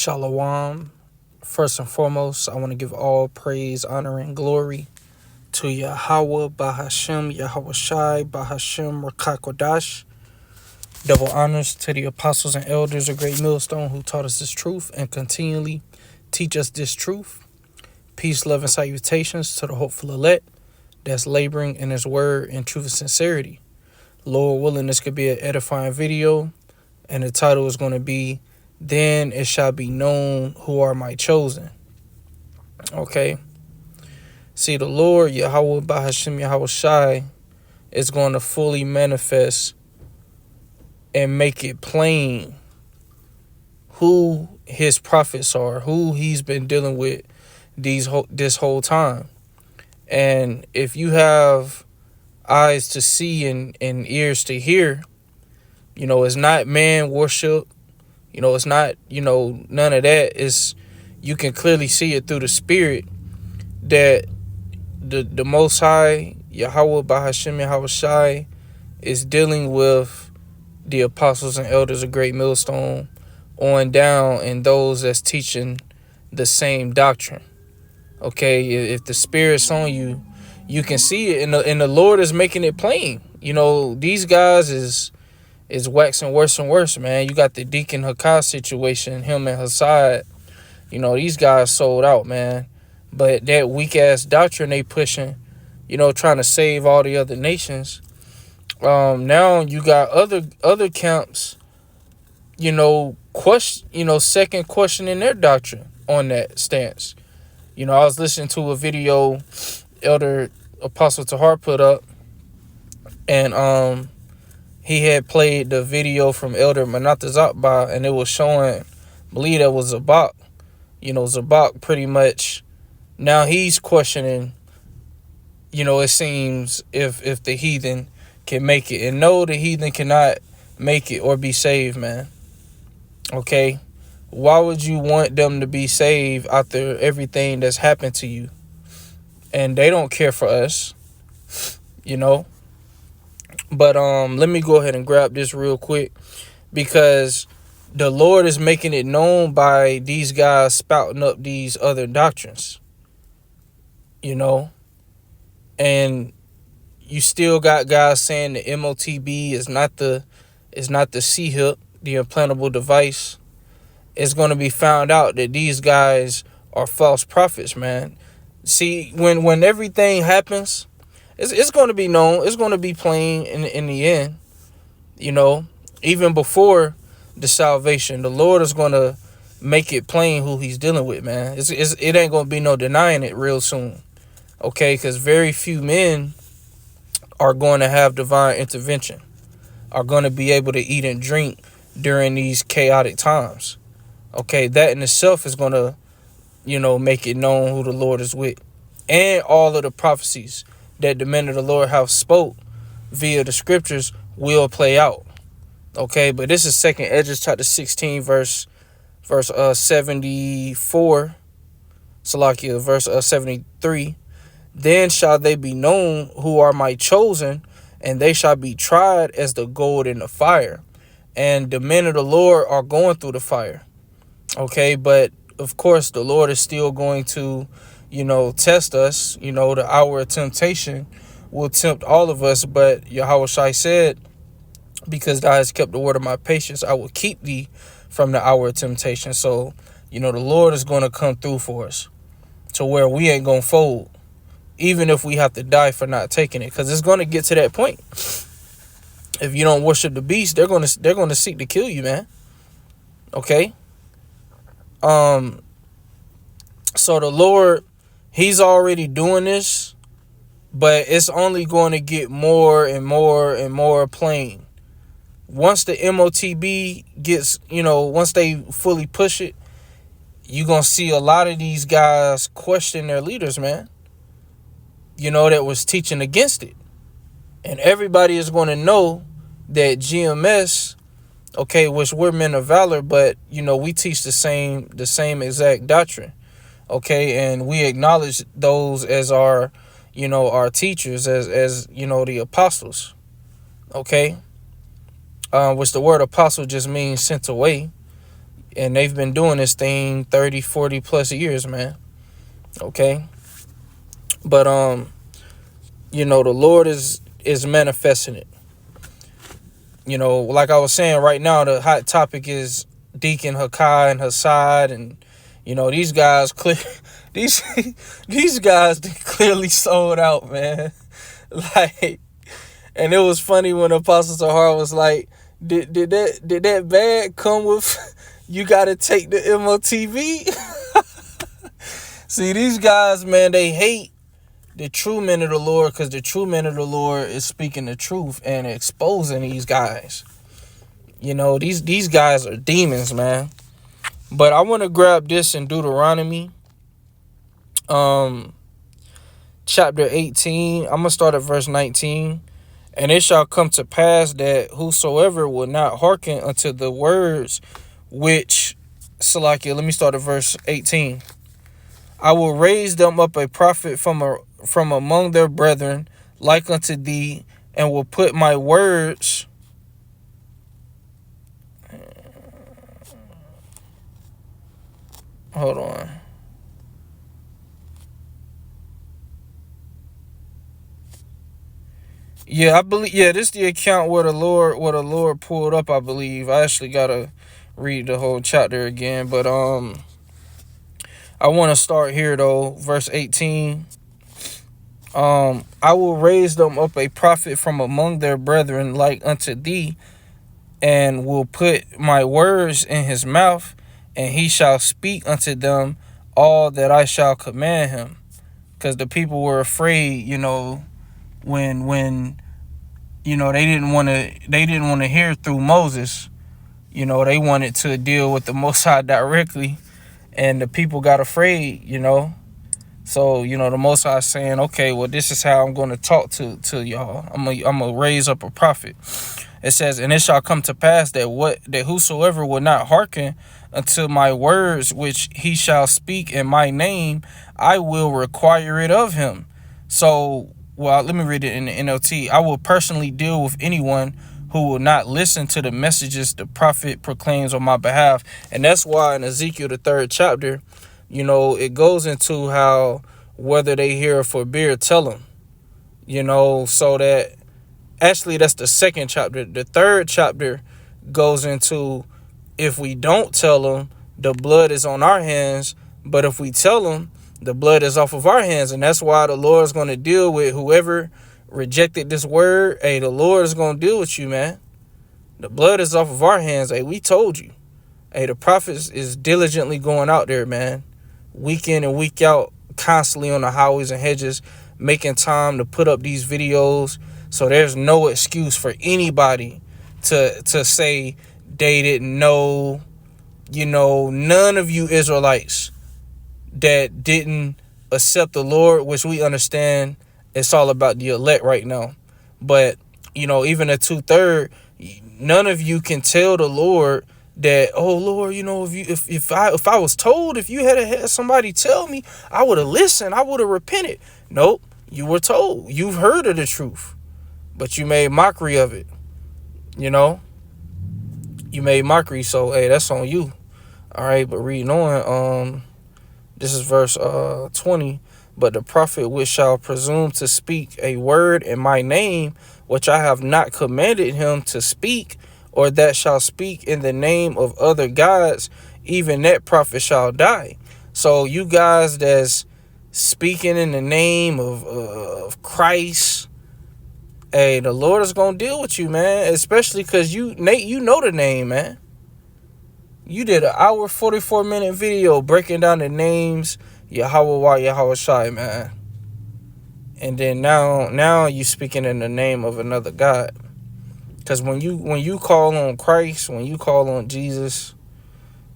Shalom. First and foremost, I want to give all praise, honor, and glory to Yahweh, Bahashem, Yahweh Shai, Bahashem, Rakakodash. Double honors to the apostles and elders of Great Millstone who taught us this truth and continually teach us this truth. Peace, love, and salutations to the hopeful elect that's laboring in his word in truth and sincerity. Lord willing, this could be an edifying video, and the title is going to be Then It Shall Be Known Who Are My Chosen. Okay. See, the Lord, Yahweh Bahashem Yahweh Shai, is going to fully manifest and make it plain who his prophets are, who he's been dealing with this whole time. And if you have eyes to see and ears to hear, it's not man worship. It's not, none of that. You can clearly see it through the spirit that the Most High, Yahweh Bahashem Yahweh Shai, is dealing with the apostles and elders of Great Millstone on down and those that's teaching the same doctrine. Okay, if the spirit's on you, you can see it, and the Lord is making it plain. These guys is waxing worse and worse, man. You got the Deacon Hakai situation, him and Hassad. These guys sold out, man. But that weak-ass doctrine they pushing, trying to save all the other nations. Now you got other camps, second questioning their doctrine on that stance. I was listening to a video Elder Apostle Tahar put up, and he had played the video from Elder Manata Zakba, and it was showing, I believe that was Zabak. Zabak pretty much, now he's questioning, it seems, if the heathen can make it. And no, the heathen cannot make it or be saved, man. Okay? Why would you want them to be saved after everything that's happened to you? And they don't care for us, But let me go ahead and grab this real quick, because the Lord is making it known by these guys spouting up these other doctrines, and you still got guys saying the MOTB is not the C-hip, the implantable device. It's going to be found out that these guys are false prophets, man. See, when everything happens, it's going to be known. It's going to be plain in the end, even before the salvation. The Lord is going to make it plain who he's dealing with, man. It ain't going to be no denying it real soon, okay? Because very few men are going to have divine intervention, are going to be able to eat and drink during these chaotic times, okay? That in itself is going to, make it known who the Lord is with. And all of the prophecies that the men of the Lord have spoke via the scriptures will play out. Okay, but this is 2nd Esdras chapter 16, verse 74, Salakia, verse 73. Then shall they be known who are my chosen, and they shall be tried as the gold in the fire. And the men of the Lord are going through the fire. Okay, but of course the Lord is still going to, test us. The hour of temptation will tempt all of us, but Yahweh Shai said, because thou hast kept the word of my patience, I will keep thee from the hour of temptation. So, the Lord is going to come through for us to where we ain't going to fold, even if we have to die for not taking it, because it's going to get to that point. If you don't worship the beast, they're going to seek to kill you, man. Okay? So the Lord, he's already doing this, but it's only going to get more and more and more plain. Once the MOTB gets, once they fully push it, you're going to see a lot of these guys question their leaders, man, that was teaching against it. And everybody is going to know that GMS, okay, which we're men of valor, but, we teach the same exact doctrine, okay? And we acknowledge those as our, our teachers, as the apostles, okay? Which the word apostle just means sent away. And they've been doing this thing 30, 40 plus years, man. Okay. But the Lord is manifesting it. Like I was saying, right now the hot topic is Deacon Hakai and Hassad, and these guys these these guys, they clearly sold out, man. Like, and it was funny when Apostle Tahar was like, did that bag come with you gotta take the MOTV? See, these guys, man, they hate the true men of the Lord, because the true men of the Lord is speaking the truth and exposing these guys. These guys are demons, man. But I want to grab this in Deuteronomy chapter 18. I'm going to start at verse 19. And it shall come to pass that whosoever will not hearken unto the words which, Salakia, let me start at verse 18. I will raise them up a prophet from among their brethren, like unto thee, and will put my words. Hold on. Yeah, I believe. Yeah, this is the account where the Lord pulled up. I believe. I actually gotta read the whole chapter again, but I want to start here though, verse 18. I will raise them up a prophet from among their brethren, like unto thee, and will put my words in his mouth, and he shall speak unto them all that I shall command him. Because the people were afraid, when they didn't want to hear through Moses. They wanted to deal with the Most High directly, and the people got afraid. So, the Most High saying, okay, well, this is how I'm going to talk to y'all. I'm going to raise up a prophet. It says, and it shall come to pass that whosoever will not hearken unto my words, which he shall speak in my name, I will require it of him. So, well, let me read it in the NLT. I will personally deal with anyone who will not listen to the messages the prophet proclaims on my behalf. And that's why in Ezekiel, the 3rd chapter, it goes into how whether they hear or forbear, tell them, so that actually that's the 2nd chapter. The 3rd chapter goes into if we don't tell them, the blood is on our hands. But if we tell them, the blood is off of our hands. And that's why the Lord is going to deal with whoever rejected this word. Hey, the Lord is going to deal with you, man. The blood is off of our hands. Hey, we told you. Hey, the prophet is diligently going out there, man, week in and week out, constantly on the highways and hedges, making time to put up these videos. So there's no excuse for anybody to say they didn't know. None of you Israelites that didn't accept the Lord, which we understand it's all about the elect right now. But, even a 2/3, none of you can tell the Lord that, oh Lord, if I was told, if you had somebody tell me, I would have listened, I would have repented. Nope, you were told, you've heard of the truth, but you made mockery of it. You made mockery, so hey, that's on you. All right, but reading on, this is verse 20. But the prophet which shall presume to speak a word in my name, which I have not commanded him to speak, or that shall speak in the name of other gods, even that prophet shall die. So you guys that's speaking in the name of Christ, hey, the Lord is going to deal with you, man. Especially because Nate, you know the name, man. You did an hour, 44-minute video breaking down the names, Yahweh, Yahweh Shai, man. And then now you speaking in the name of another God. Because when you call on Christ, when you call on Jesus,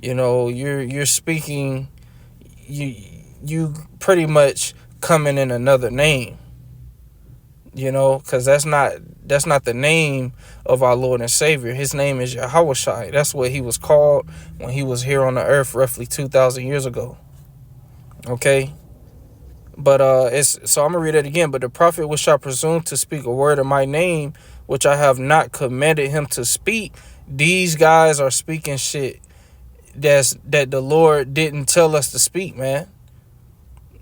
you're speaking, you pretty much coming in another name. Because that's not the name of our Lord and Savior. His name is Yahweh Shai. That's what he was called when he was here on the earth roughly 2,000 years ago. Okay? But so I'm gonna read it again. But the prophet which shall presume to speak a word in my name, which I have not commanded him to speak, these guys are speaking shit that the Lord didn't tell us to speak, man.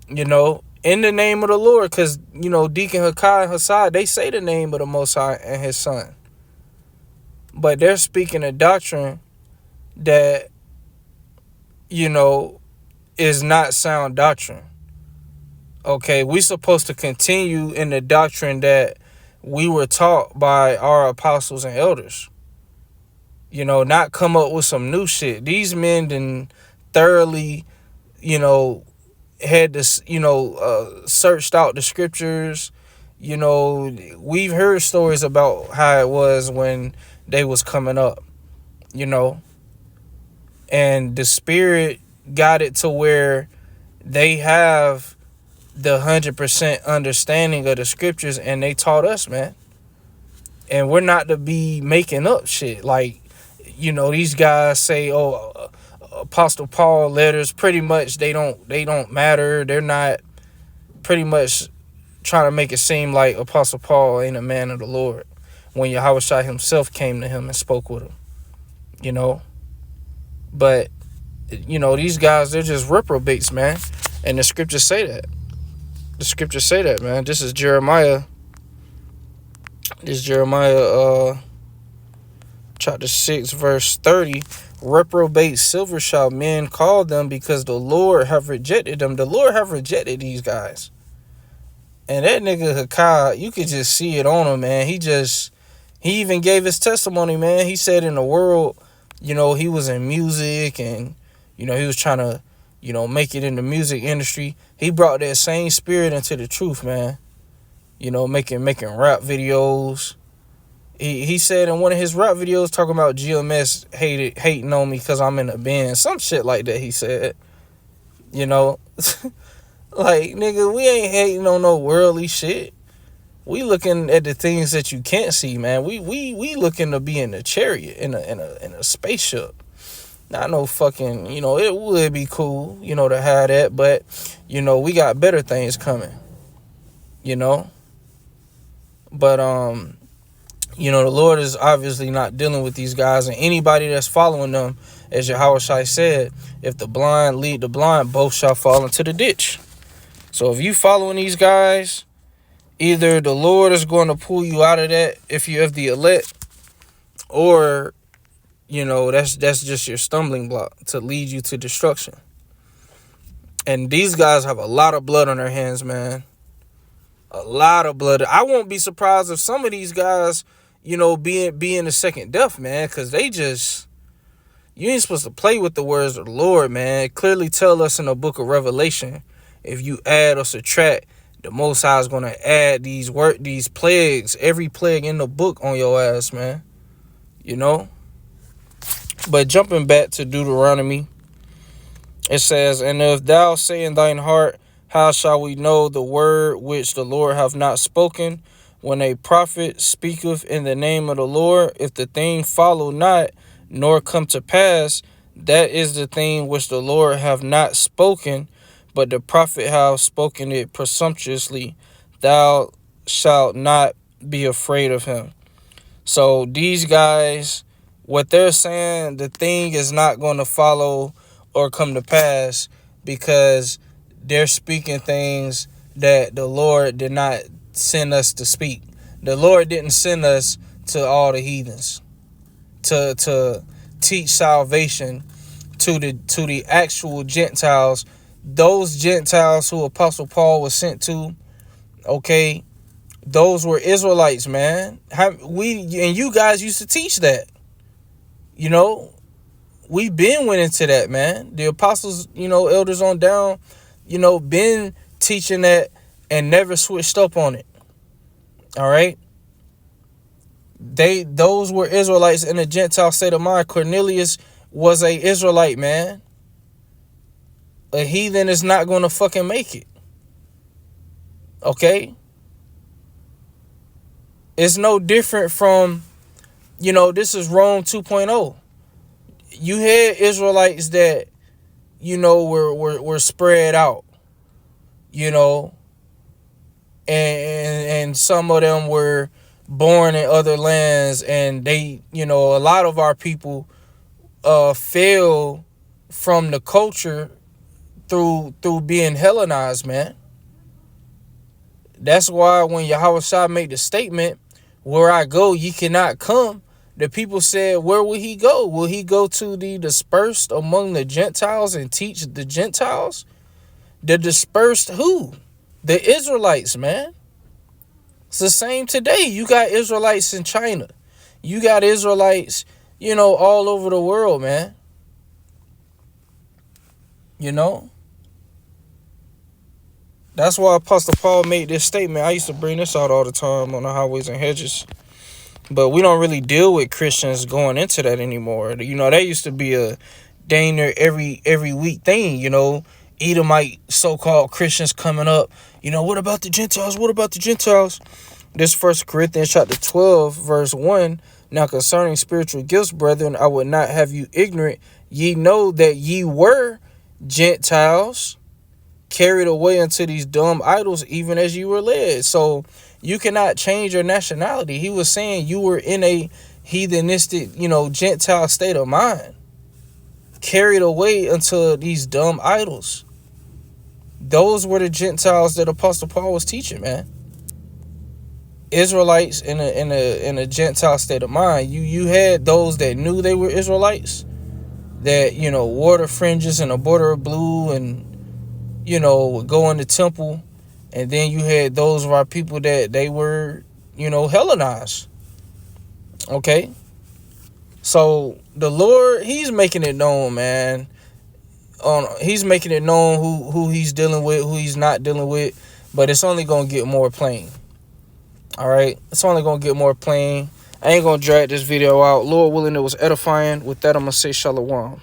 You know, in the name of the Lord, because, you know, Deacon Hakai and Hassad, they say the name of the Most High and his son. But they're speaking a doctrine that, you know, is not sound doctrine. Okay, we supposed to continue in the doctrine that we were taught by our apostles and elders. You know, not come up with some new shit. These men done thoroughly, you know, had this, you know, searched out the scriptures. You know, we've heard stories about how it was when they was coming up, you know, and the Spirit got it to where they have the 100% understanding of the scriptures, and they taught us, man. And we're not to be making up shit. Like, you know, these guys say, oh, Apostle Paul letters, pretty much they don't matter. They're not, pretty much trying to make it seem like Apostle Paul ain't a man of the Lord when Yahushua himself came to him and spoke with him, you know. But, you know, these guys, they're just reprobates, man. And the scriptures say that. The scriptures say that, man. This is Jeremiah. This is Jeremiah chapter 6, verse 30. Reprobate silver shall men call them, because the Lord have rejected them. The Lord have rejected these guys. And that nigga Hakai, you could just see it on him, man. He even gave his testimony, man. He said in the world, you know, he was in music and, you know, he was trying to, you know, make it in the music industry. He brought that same spirit into the truth, man. You know, making rap videos. He said in one of his rap videos, talking about GMS hating on me because I'm in a band. Some shit like that, he said. You know, like, nigga, we ain't hating on no worldly shit. We looking at the things that you can't see, man. We looking to be in a chariot, in a spaceship. Not no fucking, you know, it would be cool, you know, to have that, but, you know, we got better things coming, you know. But, you know, the Lord is obviously not dealing with these guys, and anybody that's following them, as Yahushua said, if the blind lead the blind, both shall fall into the ditch. So if you following these guys, either the Lord is going to pull you out of that if you have the elect, or, you know, that's just your stumbling block to lead you to destruction. And these guys have a lot of blood on their hands, man. A lot of blood. I won't be surprised if some of these guys, you know, be in the second death, man, because they just, you ain't supposed to play with the words of the Lord, man. It clearly tell us in the book of Revelation, if you add or subtract, the Most High is going to add these plagues, every plague in the book on your ass, man. You know? But jumping back to Deuteronomy, it says, and if thou say in thine heart, how shall we know the word which the Lord hath not spoken? When a prophet speaketh in the name of the Lord, if the thing follow not, nor come to pass, that is the thing which the Lord hath not spoken, but the prophet hath spoken it presumptuously. Thou shalt not be afraid of him. So these guys, what they're saying, the thing is not going to follow or come to pass because they're speaking things that the Lord did not send us to speak. The Lord didn't send us to all the heathens to teach salvation to the actual Gentiles. Those Gentiles who Apostle Paul was sent to, okay, those were Israelites, man. You guys used to teach that. You know, we've been went into that, man. The apostles, you know, elders on down, you know, been teaching that and never switched up on it. All right. Those were Israelites in a Gentile state of mind. Cornelius was a Israelite, man. A heathen is not going to fucking make it. Okay. It's no different from, you know, this is Rome 2.0. You had Israelites that, you know, were spread out, you know, and some of them were born in other lands, and they, you know, a lot of our people fell from the culture through being Hellenized, man. That's why when Yahweh Shah made the statement, where I go, ye cannot come, the people said, where will he go? Will he go to the dispersed among the Gentiles and teach the Gentiles? The dispersed who? The Israelites, man. It's the same today. You got Israelites in China. You got Israelites, all over the world, man. That's why Apostle Paul made this statement. I used to bring this out all the time on the highways and hedges. But we don't really deal with Christians going into that anymore. That used to be a danger every week thing, Edomite so-called Christians coming up. What about the Gentiles? What about the Gentiles? This 1 Corinthians chapter 12, verse 1. Now concerning spiritual gifts, brethren, I would not have you ignorant. Ye know that ye were Gentiles, carried away unto these dumb idols, even as you were led. So you cannot change your nationality. He was saying you were in a heathenistic, Gentile state of mind, carried away unto these dumb idols. Those were the Gentiles that Apostle Paul was teaching, man. Israelites in a Gentile state of mind. You had those that knew they were Israelites, that wore the fringes and a border of blue and would go in the temple. And then you had those of our people that they were, Hellenized. Okay? So the Lord, he's making it known, man. He's making it known who he's dealing with, who he's not dealing with. But it's only going to get more plain. All right? It's only going to get more plain. I ain't going to drag this video out. Lord willing, it was edifying. With that, I'm going to say shalom.